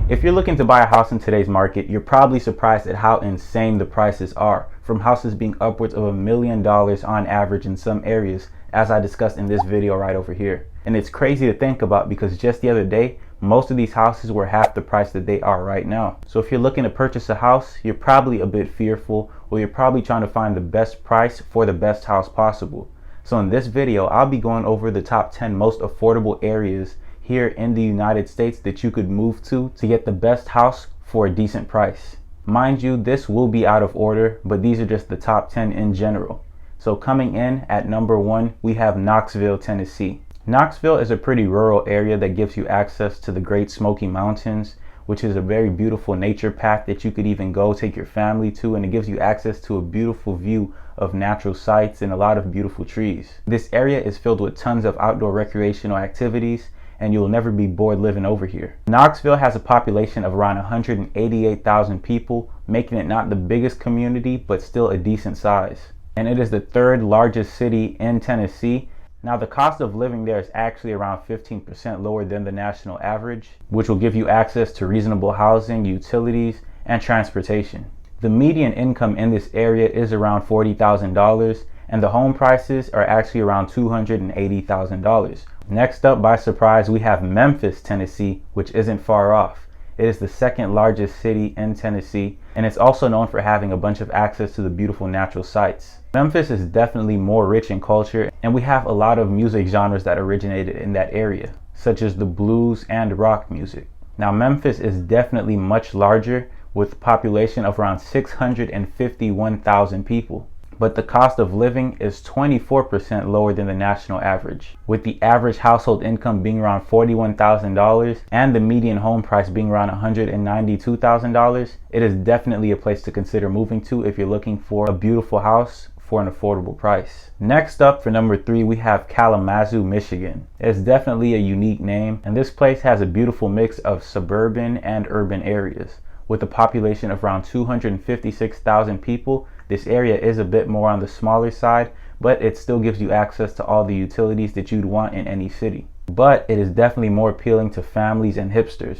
If you're looking to buy a house in today's market, you're probably surprised at how insane the prices are, from houses being upwards of $1 million on average in some areas, as I discussed in this video right over here. And it's crazy to think about because just the other day, most of these houses were half the price that they are right now. So if you're looking to purchase a house, you're probably a bit fearful, or you're probably trying to find the best price for the best house possible. So in this video, I'll be going over the top 10 most affordable areas here in the United States that you could move to get the best house for a decent price. Mind you, this will be out of order, but these are just the top 10 in general. So coming in at number 1, we have Knoxville, Tennessee. Knoxville is a pretty rural area that gives you access to the Great Smoky Mountains, which is a very beautiful nature path that you could even go take your family to, and it gives you access to a beautiful view of natural sights and a lot of beautiful trees. This area is filled with tons of outdoor recreational activities, and you'll never be bored living over here. Knoxville has a population of around 188,000 people, making it not the biggest community, but still a decent size. And it is the third largest city in Tennessee. Now the cost of living there is actually around 15% lower than the national average, which will give you access to reasonable housing, utilities, and transportation. The median income in this area is around $40,000, and the home prices are actually around $280,000. Next up, by surprise, we have Memphis, Tennessee, which isn't far off. It is the second largest city in Tennessee, and it's also known for having a bunch of access to the beautiful natural sights. Memphis is definitely more rich in culture, and we have a lot of music genres that originated in that area, such as the blues and rock music. Now Memphis is definitely much larger, with a population of around 651,000 people. But the cost of living is 24% lower than the national average, with the average household income being around $41,000 and the median home price being around $192,000. It is definitely a place to consider moving to if you're looking for a beautiful house for an affordable price. Next up, for number 3, we have Kalamazoo, Michigan. It's definitely a unique name, and this place has a beautiful mix of suburban and urban areas. With a population of around 256,000 people, this area is a bit more on the smaller side, but it still gives you access to all the utilities that you'd want in any city. But it is definitely more appealing to families and hipsters.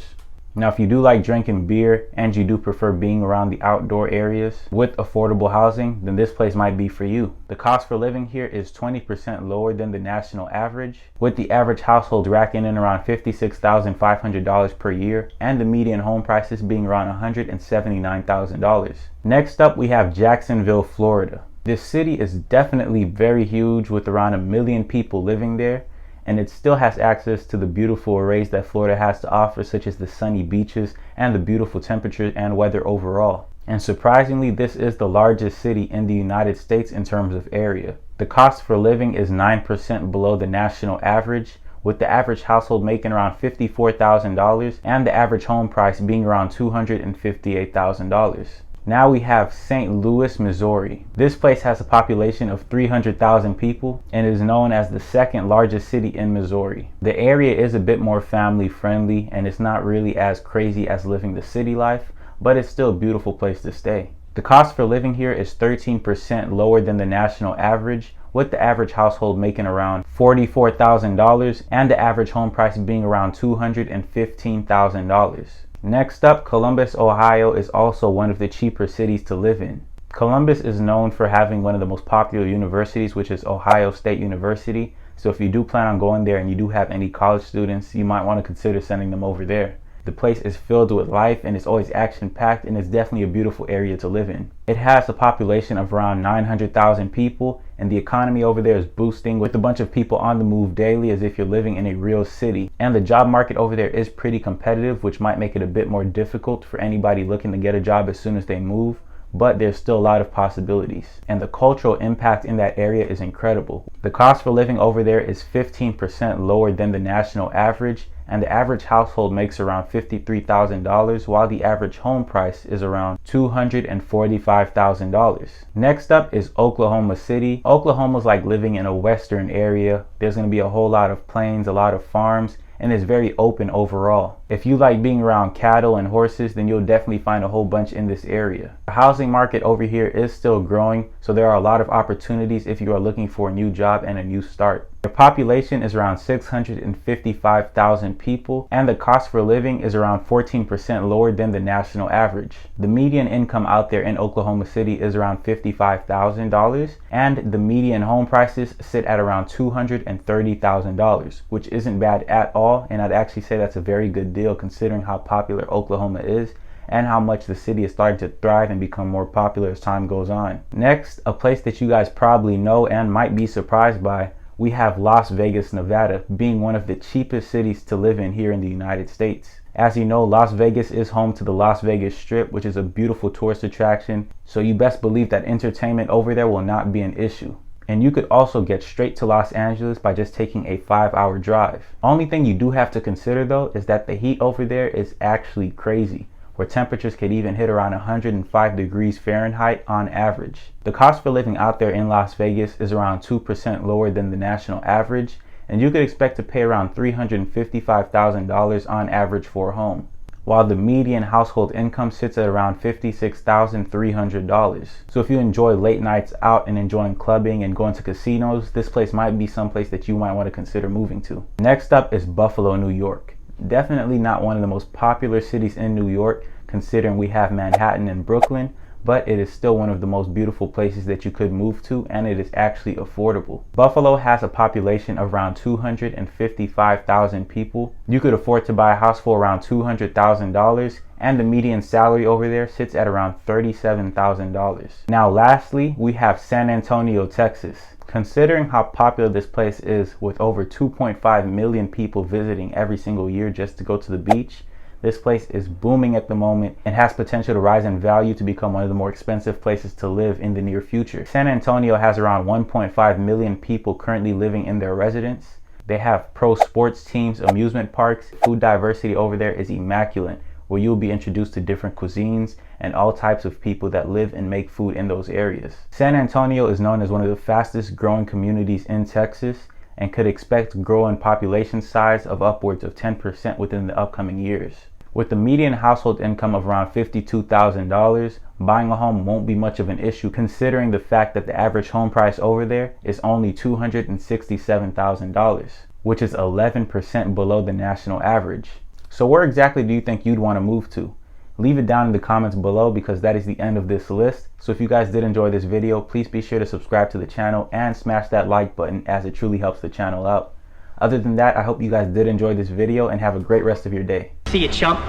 Now, if you do like drinking beer and you do prefer being around the outdoor areas with affordable housing, then this place might be for you. The cost for living here is 20% lower than the national average, with the average household racking in around $56,500 per year and the median home prices being around $179,000. Next up, we have Jacksonville, Florida. This city is definitely very huge, with around 1 million people living there, and it still has access to the beautiful arrays that Florida has to offer, such as the sunny beaches and the beautiful temperatures and weather overall. And surprisingly, this is the largest city in the United States in terms of area. The cost for living is 9% below the national average, with the average household making around $54,000 and the average home price being around $258,000. Now we have St. Louis, Missouri. This place has a population of 300,000 people and is known as the second largest city in Missouri. The area is a bit more family friendly, and it's not really as crazy as living the city life, but it's still a beautiful place to stay. The cost for living here is 13% lower than the national average, with the average household making around $44,000 and the average home price being around $215,000. Next up, Columbus, Ohio is also one of the cheaper cities to live in. Columbus is known for having one of the most popular universities, which is Ohio State University. So if you do plan on going there and you do have any college students, you might want to consider sending them over there. The place is filled with life and it's always action-packed, and it's definitely a beautiful area to live in. It has a population of around 900,000 people, and the economy over there is boosting, with a bunch of people on the move daily as if you're living in a real city. And the job market over there is pretty competitive, which might make it a bit more difficult for anybody looking to get a job as soon as they move. But there's still a lot of possibilities, and the cultural impact in that area is incredible. The cost for living over there is 15% lower than the national average, and the average household makes around $53,000, while the average home price is around $245,000. Next up is Oklahoma City. Oklahoma's like living in a western area. There's going to be a whole lot of plains, a lot of farms, and it's very open overall. If you like being around cattle and horses, then you'll definitely find a whole bunch in this area. The housing market over here is still growing, so there are a lot of opportunities if you are looking for a new job and a new start. The population is around 655,000 people, and the cost for living is around 14% lower than the national average. The median income out there in Oklahoma City is around $55,000, and the median home prices sit at around $230,000, which isn't bad at all, and I'd actually say that's a very good deal considering how popular Oklahoma is and how much the city is starting to thrive and become more popular as time goes on. Next, a place that you guys probably know and might be surprised by, we have Las Vegas, Nevada, being one of the cheapest cities to live in here in the United States. As you know, Las Vegas is home to the Las Vegas Strip, which is a beautiful tourist attraction, so you best believe that entertainment over there will not be an issue. And you could also get straight to Los Angeles by just taking a 5-hour drive. Only thing you do have to consider though is that the heat over there is actually crazy, where temperatures could even hit around 105 degrees Fahrenheit on average. The cost for living out there in Las Vegas is around 2% lower than the national average, and you could expect to pay around $355,000 on average for a home, while the median household income sits at around $56,300. So if you enjoy late nights out and enjoying clubbing and going to casinos, this place might be someplace that you might want to consider moving to. Next up is Buffalo, New York. Definitely not one of the most popular cities in New York, considering we have Manhattan and Brooklyn, but it is still one of the most beautiful places that you could move to, and it is actually affordable. Buffalo has a population of around 255,000 people. You could afford to buy a house for around $200,000, and the median salary over there sits at around $37,000. Now lastly, we have San Antonio, Texas. Considering how popular this place is, with over 2.5 million people visiting every single year just to go to the beach, this place is booming at the moment and has potential to rise in value to become one of the more expensive places to live in the near future. San Antonio has around 1.5 million people currently living in their residence. They have pro sports teams, amusement parks. Food diversity over there is immaculate, where you'll be introduced to different cuisines and all types of people that live and make food in those areas. San Antonio is known as one of the fastest growing communities in Texas and could expect growing population size of upwards of 10% within the upcoming years. With the median household income of around $52,000, buying a home won't be much of an issue, considering the fact that the average home price over there is only $267,000, which is 11% below the national average. So where exactly do you think you'd want to move to? Leave it down in the comments below, because that is the end of this list. So if you guys did enjoy this video, please be sure to subscribe to the channel and smash that like button, as it truly helps the channel out. Other than that, I hope you guys did enjoy this video and have a great rest of your day. See you, chump.